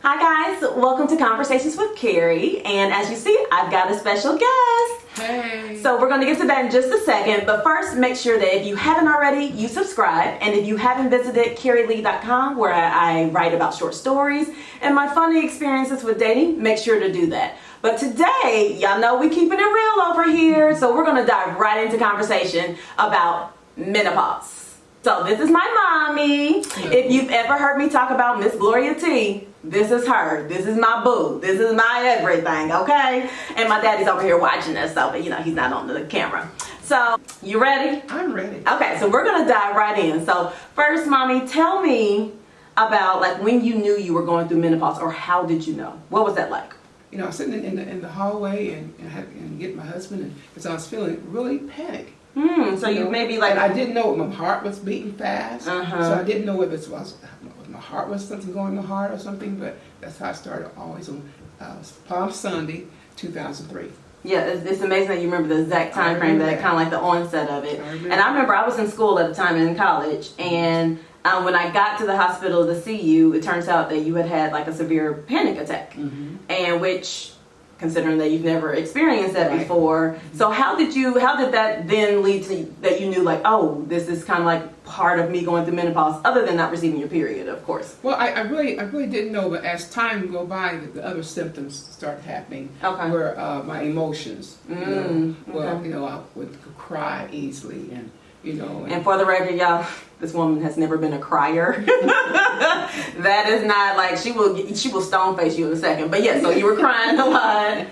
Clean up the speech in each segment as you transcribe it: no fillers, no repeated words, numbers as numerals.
Hi guys, welcome to Conversations with Carrie, and as you see, I've got a special guest. Hey! So we're going to get to that in just a second, but first make sure that if you haven't already, you subscribe, and if you haven't visited carrielee.com where I write about short stories and my funny experiences with dating, make sure to do that. But today, y'all know we keeping it real over here, so we're going to dive right into conversation about menopause. So this is my mommy. If you've ever heard me talk about Miss Gloria T, this is her. This is my boo. This is my everything, okay? And my daddy's over here watching us, so, but you know, he's not on the camera. So, you ready? I'm ready. Okay, so we're gonna dive right in. So, first, mommy, tell me about like when you knew you were going through menopause, or how did you know? What was that like? You know, I was sitting in the hallway and getting my husband, and because I was feeling really panicked. So you maybe like... And I didn't know my heart was beating fast, so I didn't know whether it was my heart was something going in my heart or something, but that's how I started always on Palm Sunday, 2003. Yeah, it's amazing that you remember the exact time frame, that kind of like the onset of it. And I remember I was in school at the time in college, and when I got to the hospital to see you, it turns out that you had like a severe panic attack, and which, considering that you've never experienced that before, so how did that then lead to that you knew like, oh, this is kind of like part of me going through menopause, other than not receiving your period, of course? Well, I really didn't know, but as time go by, the other symptoms started happening. Were my emotions. Well, you know, I would cry easily, and you know. And for the record, y'all, this woman has never been a crier. That is not like, she will stone face you in a second. But yeah, so you were crying a lot.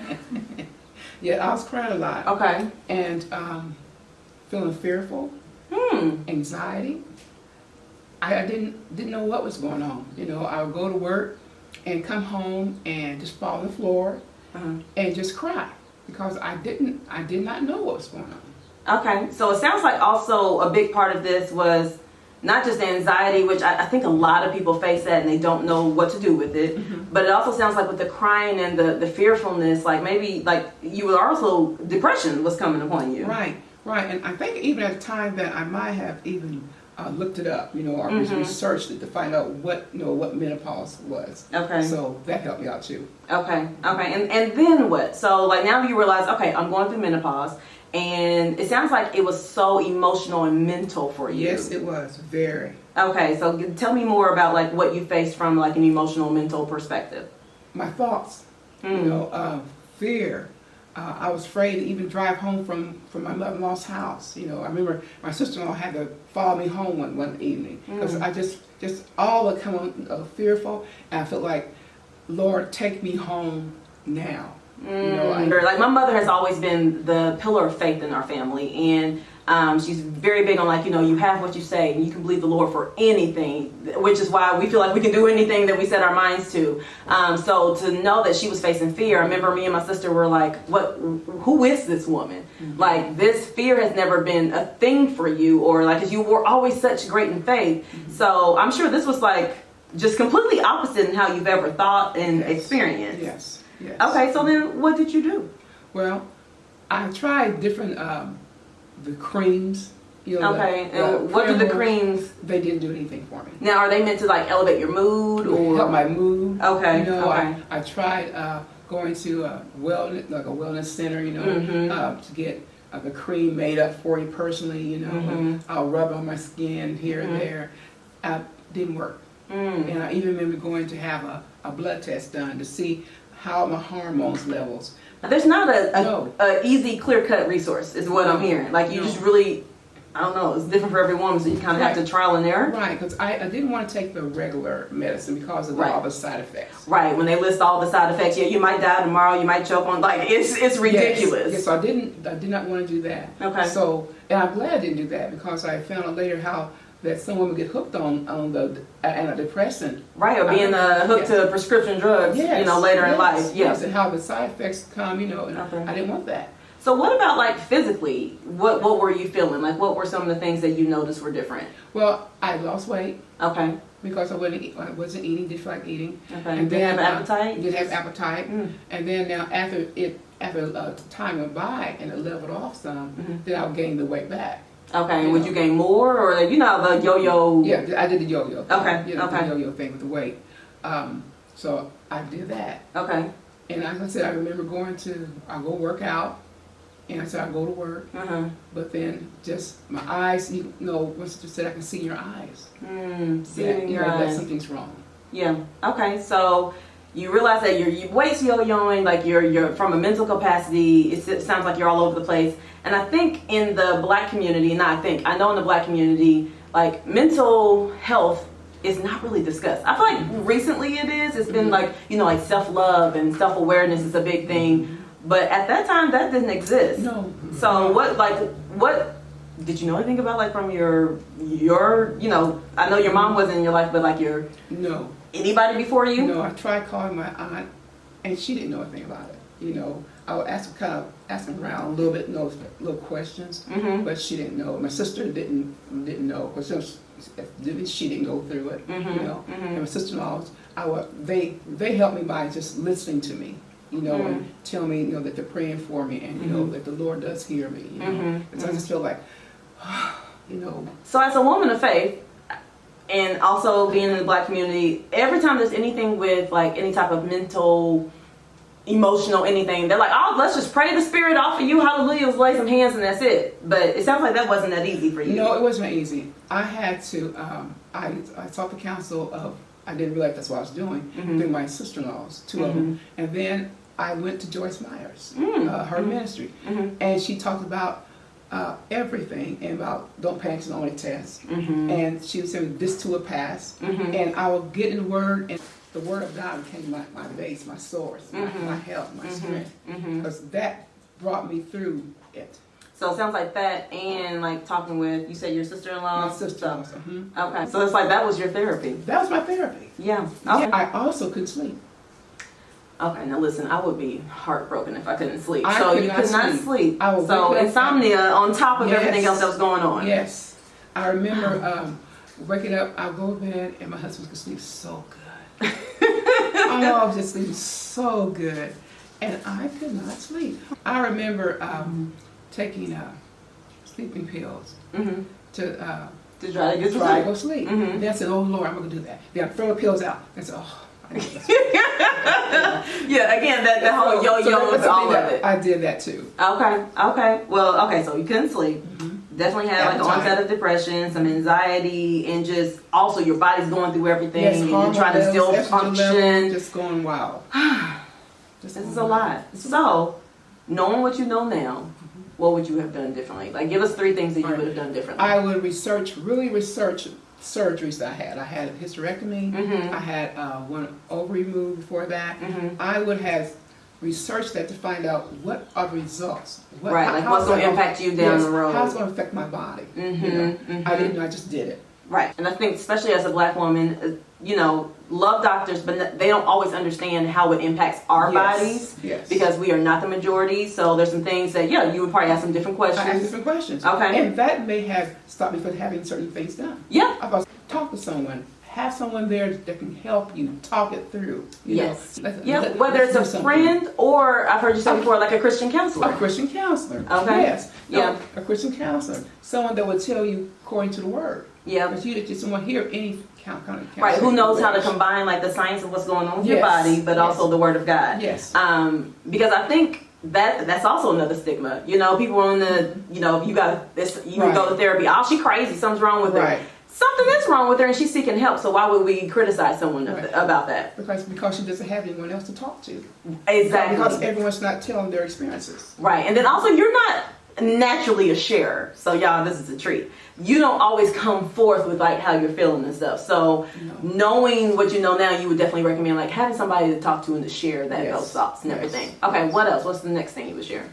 Yeah, I was crying a lot. Okay. And feeling fearful, anxiety. I didn't know what was going on. You know, I would go to work and come home and just fall on the floor and just cry because I did not know what was going on. Okay, so it sounds like also a big part of this was not just anxiety, which I think a lot of people face that and they don't know what to do with it, but it also sounds like with the crying and the fearfulness, like maybe like you were also, depression was coming upon you. Right, and I think even at the time that I might have even looked it up, you know, or researched it to find out what menopause was. Okay. So that helped me out too. Okay, and then what? So like now you realize, okay, I'm going through menopause. And it sounds like it was so emotional and mental for you. Yes, it was. Very. Okay, so tell me more about like what you faced from like an emotional, mental perspective. My thoughts, you know, fear. I was afraid to even drive home from my mother-in-law's house. You know, I remember my sister-in-law had to follow me home one evening because I just all the kind of fearful, and I felt like, Lord, take me home now. You know, like my mother has always been the pillar of faith in our family, and she's very big on like, you know, you have what you say and you can believe the Lord for anything, which is why we feel like we can do anything that we set our minds to. So to know that she was facing fear, I remember me and my sister were like, who is this woman? Like, this fear has never been a thing for you, or like, 'cause you were always such great in faith. So I'm sure this was like just completely opposite in how you've ever thought and experienced. Yes. Yes. Okay, so then what did you do? Well, I tried different the creams. You know, okay, and what do the creams? They didn't do anything for me. Now, are they meant to like elevate your mood or help my mood? Okay, you know, okay. I tried going to a wellness center. You know, to get the cream made up for you personally. You know, and I'll rub on my skin here and there. Didn't work. And I even remember going to have a blood test done to see how my hormones levels. There's not a easy, clear-cut resource is what I'm hearing. Like you just really, I don't know, it's different for every woman, so you kind of have to trial and error. Right, because I didn't want to take the regular medicine because of all the side effects. Right, when they list all the side effects, yeah, you might die tomorrow, you might choke on, like, it's ridiculous. Yes, so I did not want to do that. Okay. So, and I'm glad I didn't do that because I found out later how that some women get hooked on the antidepressant. Right, or being hooked to prescription drugs, you know, later in life. Yes, and how the side effects come, you know, and I didn't want that. So what about like physically? What were you feeling? Like what were some of the things that you noticed were different? Well, I lost weight. Okay. Because I wasn't eating, didn't feel like eating. Okay. And didn't have appetite? Didn't have appetite. And then now after time went by and it leveled off some, then I gained the weight back. Okay, and would you gain more, or you know the yo-yo? Yeah, I did the yo-yo. Okay, the yo-yo thing with the weight. So I did that. Okay. And like I said, I remember I go work out, and I said I go to work, but then just my eyes, once you said I can see in your eyes. Seeing in your eyes. That something's wrong. Yeah. Okay. So you realize that your weight's yo-yoing, like you're from a mental capacity. It sounds like you're all over the place. And I think in the Black community, I know in the Black community, like mental health is not really discussed. I feel like recently it is. It's been like, like self-love and self-awareness is a big thing. But at that time, that didn't exist. No. So what did you know anything about, like, from your I know your mom wasn't in your life, but like No. Anybody before you? No, I tried calling my aunt, and she didn't know anything about it. I would ask around a little bit, little questions, but she didn't know. My sister didn't know, because she didn't go through it. And my sister-in-laws, they helped me by just listening to me, and tell me, that they're praying for me, and that the Lord does hear me. And so I just feel like, So as a woman of faith, and also being in the Black community, every time there's anything with like any type of mental, emotional, anything, they're like, oh, let's just pray the spirit off of you, hallelujah, let's lay some hands and that's it. But it sounds like that wasn't that easy for you. No, it wasn't easy. I had to, I sought the counsel of, I didn't realize that's what I was doing, through my sister-in-laws, two of them. And then I went to Joyce Myers, her ministry, and she talked about everything, and about don't panic, it's only a test. And she was saying this too will pass. And I would get in the Word, and the Word of God became my base, my source, my help, my strength, because that brought me through it. So it sounds like that, and like talking with, you said your sister-in-law? My sister-in-law. Okay, so it's like that was your therapy. That was my therapy. Yeah. Okay. I also couldn't sleep. Okay, now listen, I would be heartbroken if I couldn't sleep. I So could you not could not sleep. sleep. I would So wake up insomnia on top of Yes. everything else that was going on. Yes. I remember waking up, I'd go to bed, and my husband could sleep so good. I was just sleeping so good, and I could not sleep. I remember taking sleeping pills to try to get try to sleep. go sleep. Then I said, oh Lord, I'm going to do that. Then I throw the pills out. I said, oh. Yeah, again, that whole yo-yo is all of it. I did that too. Okay. Well, okay, so you couldn't sleep. Definitely had like an Appetite. onset of depression, some anxiety, and just also your body's going through everything, Yes, and you're trying to still estrogen level, function. just going wild. This is a lot. So, knowing what you know now, what would you have done differently? Like, give us 3 things that you would have done differently. I would really research surgeries that I had. I had a hysterectomy. I had one ovary removed before that. I would have researched that to find out what are the results. Like what's going to impact you down the road. How it's going to affect my body. I didn't know, I just did it. Right. And I think especially as a Black woman, love doctors, but they don't always understand how it impacts our bodies. Yes. Because we are not the majority. So there's some things that, you would probably ask some different questions. I asked different questions. Okay. And that may have stopped me from having certain things done. Yeah. I thought, talk to someone. Have someone there that can help you talk it through. Yes. Let's whether it's do a something. friend or, I've heard you say before, like a Christian counselor. A Christian counselor. Okay. Yes. Yeah. A Christian counselor. Someone that would tell you according to the Word. Yeah. Because you just want to hear any kind of counseling. Right, who knows how to combine like the science of what's going on with your body, but also the Word of God. Yes. Because I think that's also another stigma. People on the, if you got this, you can go to therapy. Oh, she crazy. Something's wrong with her. Something is wrong with her, and she's seeking help. So why would we criticize someone about that? Because she doesn't have anyone else to talk to. Exactly. Because everyone's not telling their experiences. Right, and then also you're not naturally a sharer. So y'all, this is a treat. You don't always come forth with like how you're feeling and stuff. So knowing what you know now, you would definitely recommend like having somebody to talk to and to share those thoughts and everything. Okay, what else? What's the next thing you would share?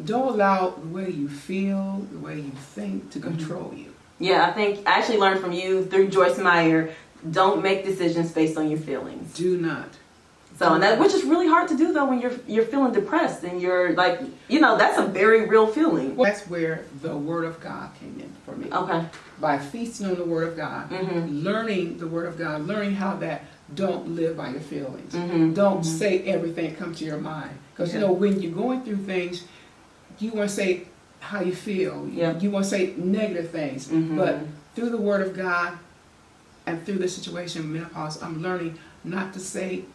Don't allow the way you feel, the way you think to control you. Yeah, I think I actually learned from you through Joyce Meyer. Don't make decisions based on your feelings. Do not. So, and that, which is really hard to do though when you're feeling depressed and you're like, that's a very real feeling. That's where the Word of God came in for me. Okay. By feasting on the Word of God, learning the Word of God, learning how that don't live by your feelings. Don't say everything that comes to your mind. Because when you're going through things, you want to say how you feel. You want to say negative things. But through the Word of God and through this situation, menopause, I'm learning not to say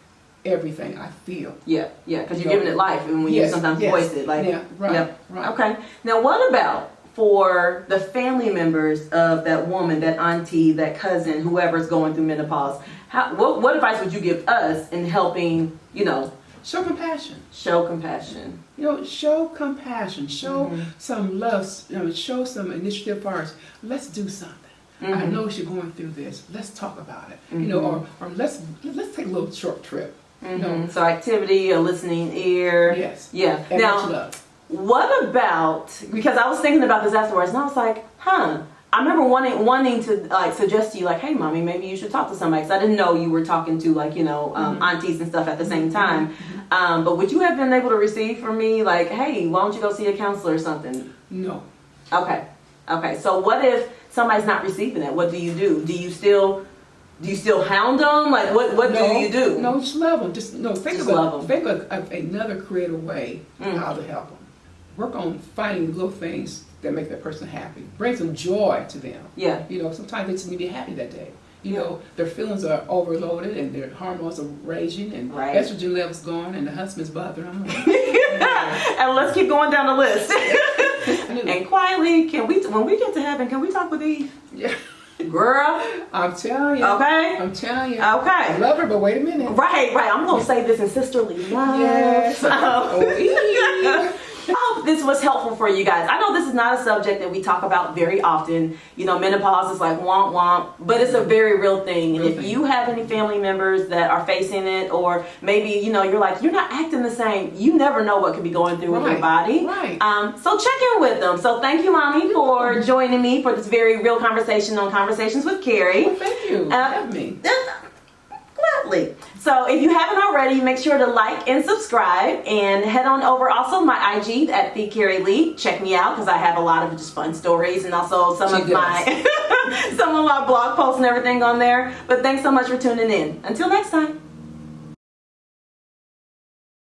everything I feel. Yeah, because you're giving it life, and when you sometimes voice it, like, yeah, right, right. Okay. Now, what about for the family members of that woman, that auntie, that cousin, whoever's going through menopause? What advice would you give us in helping, Show compassion. show compassion? Show compassion. Show some love. Show some initiative for us. Let's do something. I know you're going through this. Let's talk about it. Or let's take a little short trip. So activity, a listening ear. Yes. Yeah. And Now, much love. what about, because I was thinking about this afterwards, and I was like, I remember wanting to suggest to you, like, hey, mommy, maybe you should talk to somebody, because I didn't know you were talking to aunties and stuff at the same time. But would you have been able to receive from me, like, hey, why don't you go see a counselor or something? No. Okay. So what if somebody's not receiving it? What do you do? Do you still hound them? Like, what do you do? No, just love them. Think of another creative way how to help them. Work on finding little things that make that person happy. Bring some joy to them. Yeah. Sometimes they just need to be happy that day. Their feelings are overloaded and their hormones are raging and estrogen levels going and the husband's bothering them. And let's keep going down the list. And quietly, when we get to heaven, can we talk with Eve? Yeah. Girl. I'm telling you. Okay. I'm telling you. Okay. I love her, but wait a minute. Right. I'm going to say this in sisterly love. Yes. I hope this was helpful for you guys. I know this is not a subject that we talk about very often. Menopause is like womp womp, but it's a very real thing. And if you have any family members that are facing it, or maybe, you're like, you're not acting the same, you never know what could be going through with your body. Right. So check in with them. So thank you, Mommy, for joining me for this very real conversation on Conversations with Carrie. Well, thank you. Have me. Gladly. So if you haven't already, make sure to like and subscribe, and head on over also my IG at the Carrie Lee. Check me out, because I have a lot of just fun stories, and also some of my blog posts and everything on there. But thanks so much for tuning in. Until next time.